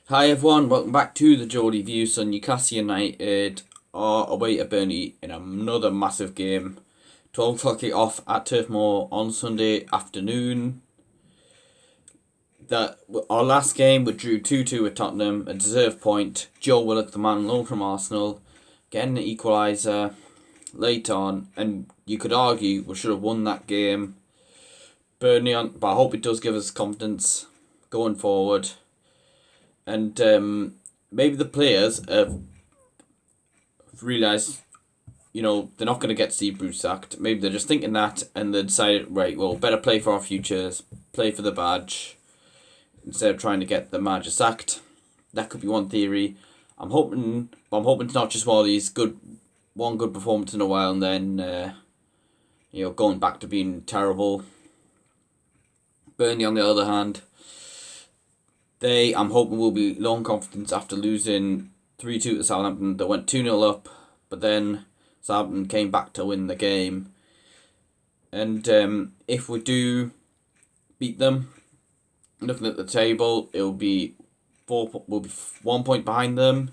Hi everyone, welcome back to the Geordie View. So Newcastle United are away at Burnley in another massive game. 12 o'clock kick off at Turf Moor on Sunday afternoon. Our last game we drew 2-2 with Tottenham, a deserved point. Joe Willock, the man loan from Arsenal, getting an equaliser late on, and you could argue we should have won that game. Burnley but I hope it does give us confidence going forward. And maybe the players have realised, they're not going to get Steve Bruce sacked. Maybe they're just thinking that and they decided, right, well, better play for our futures, play for the badge, instead of trying to get the manager sacked. That could be one theory. I'm hoping it's not just one of these one good performance in a while and then, going back to being terrible. Burnley, on the other hand, I'm hoping will be low on confidence after losing 3-2 to Southampton. They went 2-0 up, but then Southampton came back to win the game. And if we do beat them, looking at the table, we'll be 1 point behind them.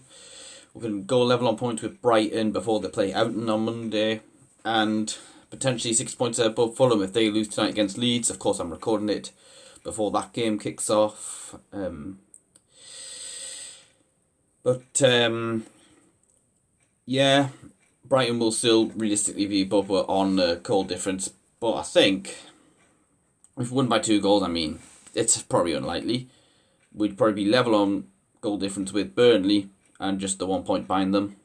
We can go level on points with Brighton before they play Everton on Monday, and potentially 6 points above Fulham if they lose tonight against Leeds. Of course, I'm recording it before that game kicks off. Brighton will still realistically be above on goal difference. But I think if we won by 2 goals, it's probably unlikely. We'd probably be level on goal difference with Burnley and just the 1 point behind them.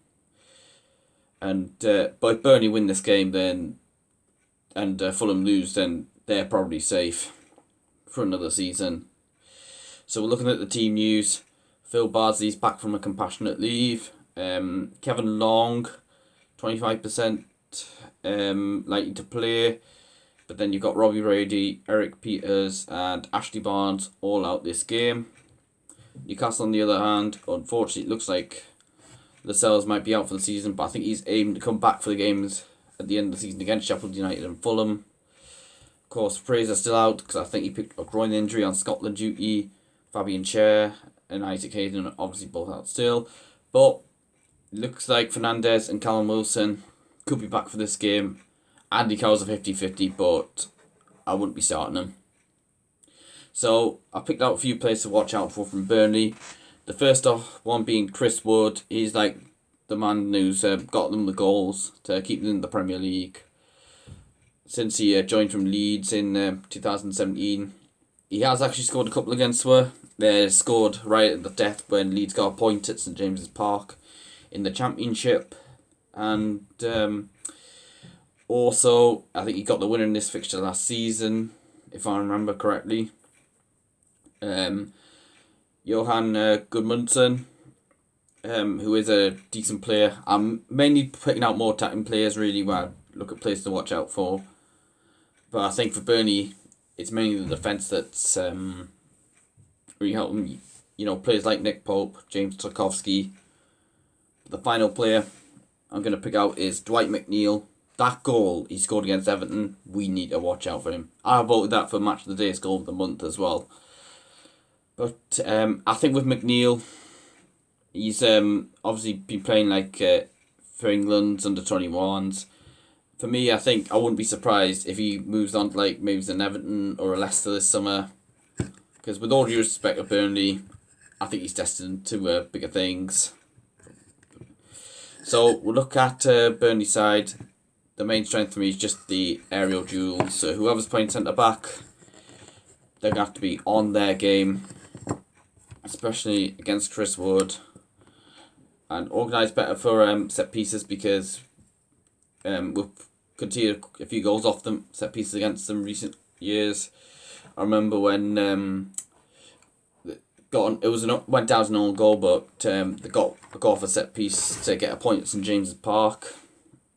And but if Burnley win this game, then and Fulham lose, then they're probably safe for another season. So we're looking at the team news. Phil Bardsley's back from a compassionate leave. Kevin Long, 25% likely to play. But then you've got Robbie Brady, Eric Peters and Ashley Barnes all out this game. Newcastle, on the other hand, unfortunately, it looks like Lascelles might be out for the season, but I think he's aiming to come back for the games at the end of the season against Sheffield United and Fulham. Of course, Fraser's still out because I think he picked up a groin injury on Scotland duty. Fabian Schär and Isaac Hayden are obviously both out still. But it looks like Fernandez and Callum Wilson could be back for this game. Andy Carroll's a 50-50, but I wouldn't be starting him. So I picked out a few players to watch out for from Burnley. The first off one being Chris Wood. He's like the man who's got them the goals to keep them in the Premier League. Since he joined from Leeds in 2017, he has actually scored a couple against us. They scored right at the death when Leeds got a point at St James's Park in the Championship. And also, I think he got the winner in this fixture last season, if I remember correctly. Johan Gudmundsson, who is a decent player. I'm mainly picking out more attacking players, really, where I look at players to watch out for. But I think for Burnley, it's mainly the defence that's really helping. Players like Nick Pope, James Tarkowski. The final player I'm going to pick out is Dwight McNeil. That goal he scored against Everton, we need to watch out for him. I voted that for Match of the Day's Goal of the Month as well. But I think with McNeil, he's obviously been playing for England's under-21s. For me, I think I wouldn't be surprised if he moves on to maybe an Everton or a Leicester this summer. Because with all due respect to Burnley, I think he's destined to bigger things. So we'll look at Burnley side. The main strength for me is just the aerial duels. So whoever's playing centre-back, they're going to have to be on their game. Especially against Chris Wood. And organised better for set pieces because we've conceded a few goals off them, set pieces against them recent years. I remember when went down as an own goal, but they got a goal off a set piece to get a point at St James's Park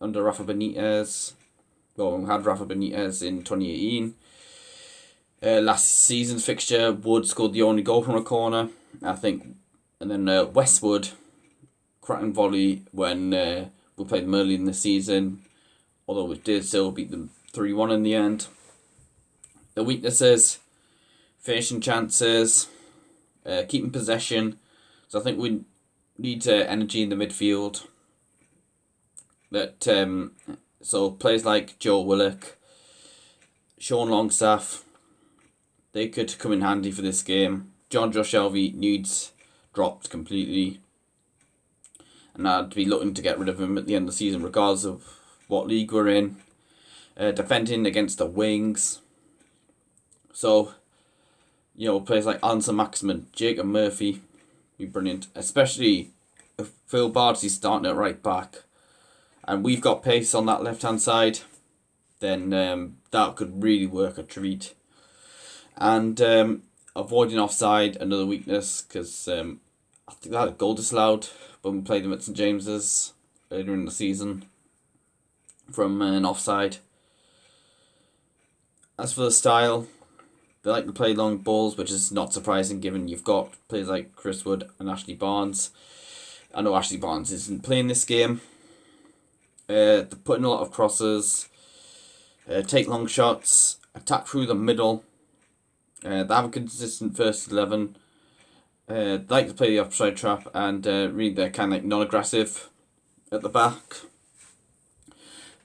under Rafa Benitez. Well, we had Rafa Benitez in 2018. Last season's fixture, Wood scored the only goal from a corner, I think, and then Westwood, cracking volley when we played them early in the season, although we did still beat them 3-1 in the end. The weaknesses, finishing chances, keeping possession. So I think we need energy in the midfield. That so players like Joe Willock, Sean Longstaff, they could come in handy for this game. John Joe Shelby needs dropped completely, and I'd be looking to get rid of him at the end of the season, regardless of what league we're in. Defending against the wings. So, players like Saint-Maximin, Jacob Murphy, be brilliant. Especially if Phil Bardsley's starting at right back, and we've got pace on that left hand side, then that could really work a treat. And avoiding offside, another weakness, because I think they had a goal disallowed when we played them at St James's earlier in the season from an offside. As for the style, they like to play long balls, which is not surprising given you've got players like Chris Wood and Ashley Barnes. I know Ashley Barnes isn't playing this game. They're putting a lot of crosses, take long shots, attack through the middle. They have a consistent first 11. They like to play the offside trap, and really they're kind of like non-aggressive at the back.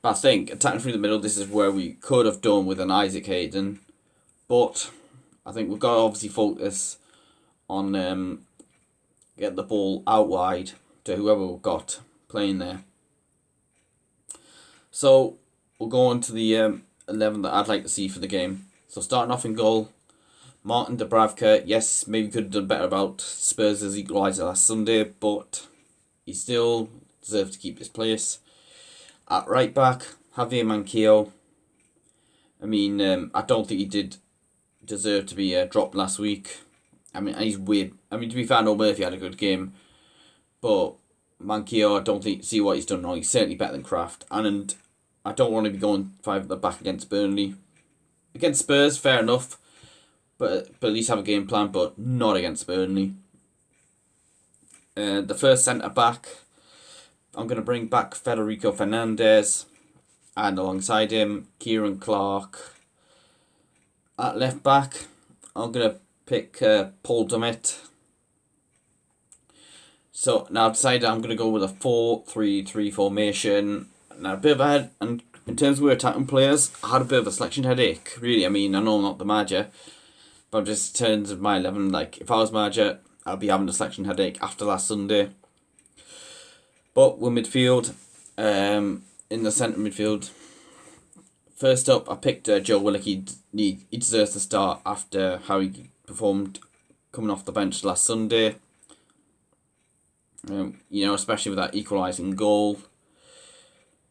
But I think attacking through the middle, this is where we could have done with an Isaac Hayden. But I think we've got to obviously focus on getting the ball out wide to whoever we've got playing there. So we'll go on to the 11 that I'd like to see for the game. So starting off in goal, Martin Dubravka. Yes, maybe could have done better about Spurs' equaliser last Sunday, but he still deserves to keep his place. At right back, Javier Manquillo. I mean, I don't think he did deserve to be dropped last week. I mean, he's weird. I mean, to be fair, I know Murphy had a good game, but Manquillo, I don't see what he's done wrong. He's certainly better than Kraft, and I don't want to be going 5 at the back against Burnley. Against Spurs, fair enough, but at least have a game plan, but not against Burnley. The first centre back, I'm going to bring back Federico Fernandez, and alongside him, Kieran Clark. At left back, I'm going to pick Paul Dummett. So now I've decided I'm going to go with a 4-3-3 formation. Now, a bit of a and in terms of our attacking players, I had a bit of a selection headache, really. I mean, I know I'm not the manager, but just in terms of my 11, like, if I was manager, I'd be having a selection headache after last Sunday. But with midfield, in the centre midfield, first up, I picked Joe Willock. He deserves to start after how he performed coming off the bench last Sunday. Especially with that equalising goal.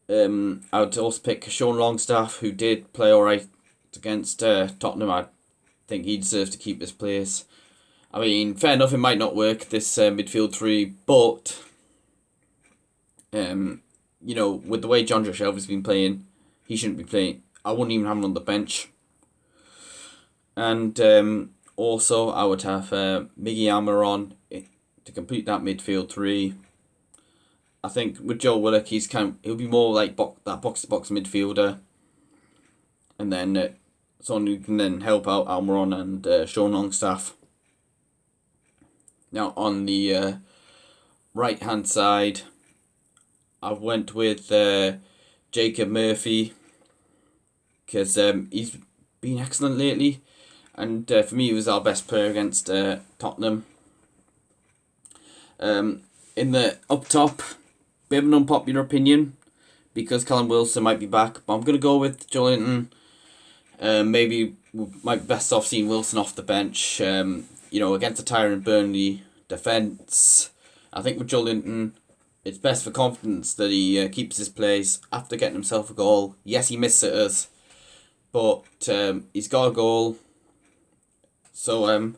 I would also pick Sean Longstaff, who did play alright against Tottenham. I think he deserves to keep his place. I mean, fair enough, it might not work, this midfield three, but with the way John Joe Shelby's been playing, he shouldn't be playing. I wouldn't even have him on the bench. And also, I would have Miggy Almiron to complete that midfield three. I think with Joe Willock, he'll be more like that box-to-box midfielder, and then someone who can then help out Almiron and Sean Longstaff. Now on the right hand side, I went with Jacob Murphy, because he's been excellent lately, and for me he was our best player against Tottenham. In the up top, bit of an unpopular opinion, because Callum Wilson might be back, but I'm going to go with Joelinton. Maybe we might be best off seeing Wilson off the bench, against a tiring Burnley defence. I think with Joelinton, it's best for confidence that he keeps his place after getting himself a goal. Yes, he missed sitters, but he's got a goal. So,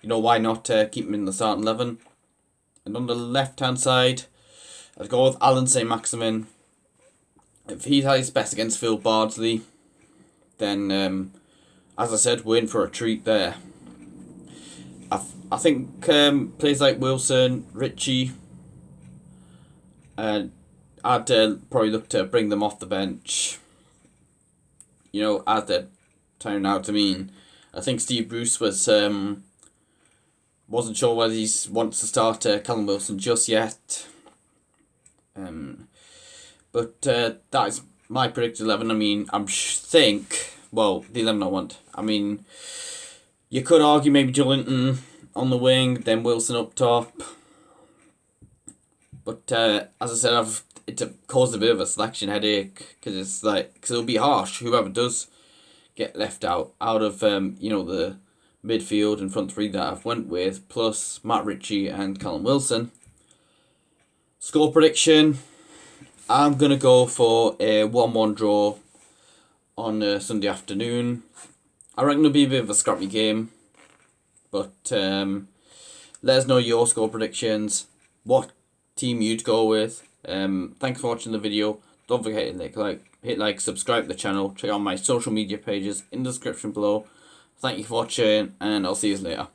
why not keep him in the starting 11? And on the left-hand side, I'd go with Alan Saint-Maximin. If he's at his best against Phil Bardsley, then, as I said, we're in for a treat there. I think players like Wilson, Ritchie, I'd probably look to bring them off the bench. As they're turning out to mean. I think Steve Bruce was Wasn't sure whether he wants to start Callum Wilson just yet. But that is my predicted 11. I mean, the 11 I want. I mean, you could argue maybe Joelinton on the wing, then Wilson up top. But as I said, it's caused a bit of a selection headache because it'll be harsh whoever does get left out of the midfield and front three that I've went with, plus Matt Ritchie and Callum Wilson. Score prediction, I'm going to go for a 1-1 draw on Sunday afternoon. I reckon it'll be a bit of a scrappy game, but let us know your score predictions, what team you'd go with. Thanks for watching the video. Don't forget to hit like, subscribe to the channel, check out my social media pages in the description below. Thank you for watching, and I'll see you later.